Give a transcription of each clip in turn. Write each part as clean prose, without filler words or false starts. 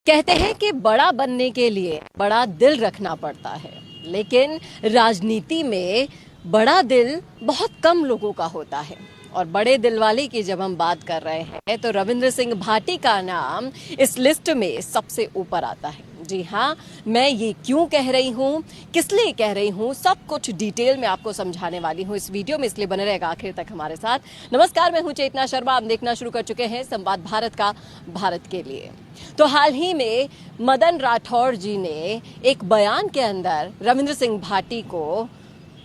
कहते हैं कि बड़ा बनने के लिए बड़ा दिल रखना पड़ता है, लेकिन राजनीति में बड़ा दिल बहुत कम लोगों का होता है। और बड़े दिल वाले की जब हम बात कर रहे हैं तो रविंद्र सिंह भाटी का नाम इस लिस्ट में सबसे ऊपर आता है। जी हाँ, मैं ये क्यों कह रही हूँ, किस लिए कह रही हूँ, सब कुछ डिटेल में आपको समझाने वाली हूँ इस वीडियो में, इसलिए बने रहेगा आखिर तक हमारे साथ। नमस्कार, मैं हूँ चेतना शर्मा। आप देखना शुरू कर चुके हैं संवाद भारत का, भारत के लिए। तो हाल ही में मदन राठौड़ जी ने एक बयान के अंदर रविंद्र सिंह भाटी को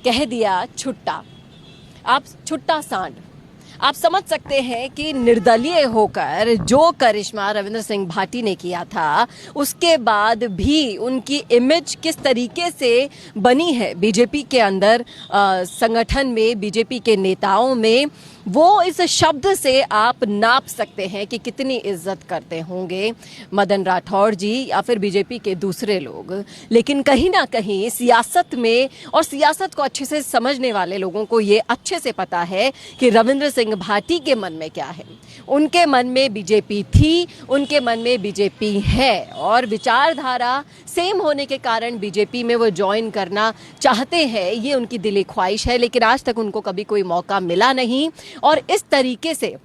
कह दिया छुट्टा। आप छुट्टा सांड, आप समझ सकते हैं कि निर्दलीय होकर जो करिश्मा रविंद्र सिंह भाटी ने किया था, उसके बाद भी उनकी इमेज किस तरीके से बनी है बीजेपी के अंदर, संगठन में, बीजेपी के नेताओं में, वो इस शब्द से आप नाप सकते हैं कि कितनी इज्जत करते होंगे मदन राठौड़ जी या फिर बीजेपी के दूसरे लोग। लेकिन कहीं ना कहीं सियासत में, और सियासत को अच्छे से समझने वाले लोगों को ये अच्छे से पता है कि रविंद्र सिंह भाटी के मन में क्या है। उनके मन में बीजेपी थी, उनके मन में बीजेपी है, और विचारधारा सेम होने के कारण बीजेपी में वो ज्वाइन करना चाहते हैं। ये उनकी दिली ख्वाहिश है, लेकिन आज तक उनको कभी कोई मौका मिला नहीं। और इस तरीके से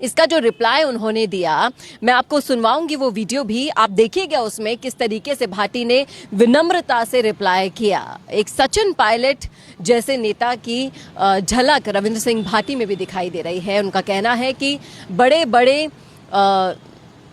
इसका जो रिप्लाई उन्होंने दिया, मैं आपको सुनवाऊंगी वो वीडियो भी, आप देखिएगा उसमें किस तरीके से भाटी ने विनम्रता से रिप्लाई किया। एक सचिन पायलट जैसे नेता की झलक रविंद्र सिंह भाटी में भी दिखाई दे रही है। उनका कहना है कि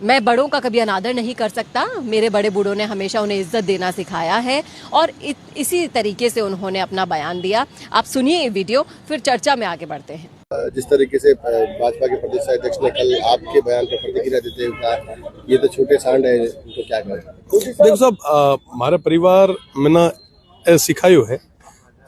मैं बड़ों का कभी अनादर नहीं कर सकता, मेरे बड़े बूढ़ों ने हमेशा उन्हें इज्जत देना सिखाया है, और इसी तरीके से उन्होंने अपना बयान दिया। आप सुनिए ये वीडियो, फिर चर्चा में आगे बढ़ते हैं। जिस तरीके से भाजपा के प्रदेश अध्यक्ष ने कल आपके बयान पर प्रतिक्रिया देते हुए कहा ये तो छोटे सांड है, तो क्या करें? देखो साहब, हमारे परिवार में ना सिखायो है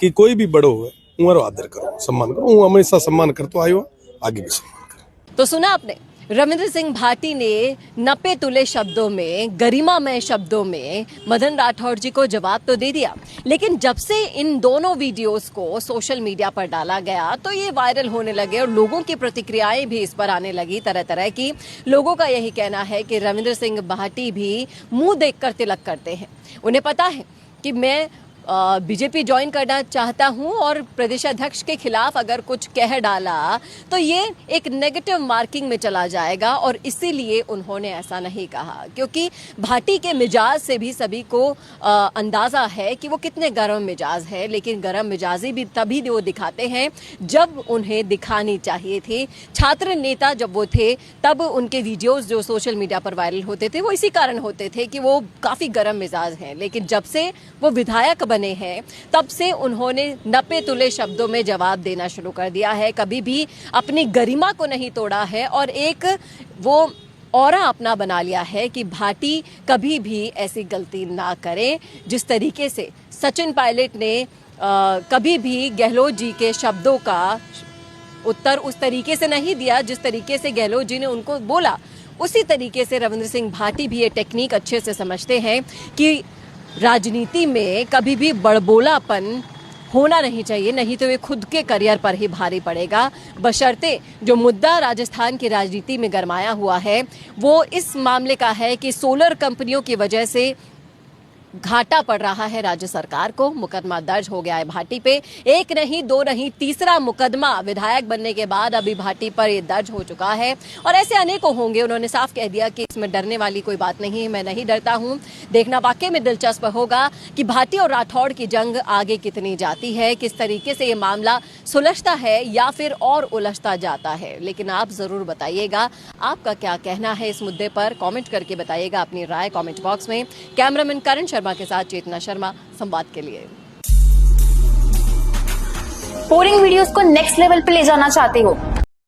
कि कोई भी बड़ो हो उम्र आदर करो, सम्मान करो। हूँ हमेशा सम्मान करते आयो, आगे भी सम्मान करो। तो सुना आपने, रविंद्र सिंह भाटी ने नपे तुले शब्दों में, गरिमामय शब्दों में मदन राठौड़ जी को जवाब तो दे दिया। लेकिन जब से इन दोनों वीडियोस को सोशल मीडिया पर डाला गया तो ये वायरल होने लगे और लोगों की प्रतिक्रियाएं भी इस पर आने लगी तरह तरह की। लोगों का यही कहना है कि रविंद्र सिंह भाटी भी मुंह देखकर तिलक करते हैं। उन्हें पता है कि मैं बीजेपी ज्वाइन करना चाहता हूं, और प्रदेश अध्यक्ष के खिलाफ अगर कुछ कह डाला तो ये एक नेगेटिव मार्किंग में चला जाएगा, और इसीलिए उन्होंने ऐसा नहीं कहा। क्योंकि भाटी के मिजाज से भी सभी को अंदाजा है कि वो कितने गर्म मिजाज है, लेकिन गर्म मिजाजी भी तभी वो दिखाते हैं जब उन्हें दिखानी चाहिए थी। छात्र नेता जब वो थे तब उनके वीडियोस जो सोशल मीडिया पर वायरल होते थे वो इसी कारण होते थे कि वो काफी गर्म मिजाज हैं। लेकिन जब से वो विधायक बने हैं तब से उन्होंने नपे तुले शब्दों में जवाब देना शुरू कर दिया है। कभी भी अपनी गरिमा को नहीं तोड़ा है, और एक वो ऑरा अपना बना लिया है कि भाटी कभी भी ऐसी गलती ना करें। जिस तरीके से सचिन पायलट ने कभी भी गहलोत जी के शब्दों का उत्तर उस तरीके से नहीं दिया जिस तरीके से गहलोत जी ने उनको बोला, उसी तरीके से रविंद्र सिंह भाटी भी ये टेक्निक अच्छे से समझते हैं कि राजनीति में कभी भी बड़बोलापन होना नहीं चाहिए, नहीं तो वे खुद के करियर पर ही भारी पड़ेगा। बशर्ते जो मुद्दा राजस्थान की राजनीति में गरमाया हुआ है वो इस मामले का है कि सोलर कंपनियों की वजह से घाटा पड़ रहा है राज्य सरकार को। मुकदमा दर्ज हो गया है भाटी पे, एक नहीं, दो नहीं, तीसरा मुकदमा विधायक बनने के बाद अभी भाटी पर ये दर्ज हो चुका है, और ऐसे अनेकों होंगे। उन्होंने साफ कह दिया कि इसमें डरने वाली कोई बात नहीं है, मैं नहीं डरता हूं। देखना वाकई में दिलचस्प होगा कि भाटी और राठौड़ की जंग आगे कितनी जाती है, किस तरीके से ये मामला सुलझता है या फिर और उलझता जाता है। लेकिन आप जरूर बताइएगा आपका क्या कहना है इस मुद्दे पर, कॉमेंट करके बताइएगा अपनी राय कॉमेंट बॉक्स में। कैमरामैन करण शर्मा के साथ चेतना शर्मा, संवाद के लिए। बोरिंग वीडियोस को नेक्स्ट लेवल पे ले जाना चाहते हो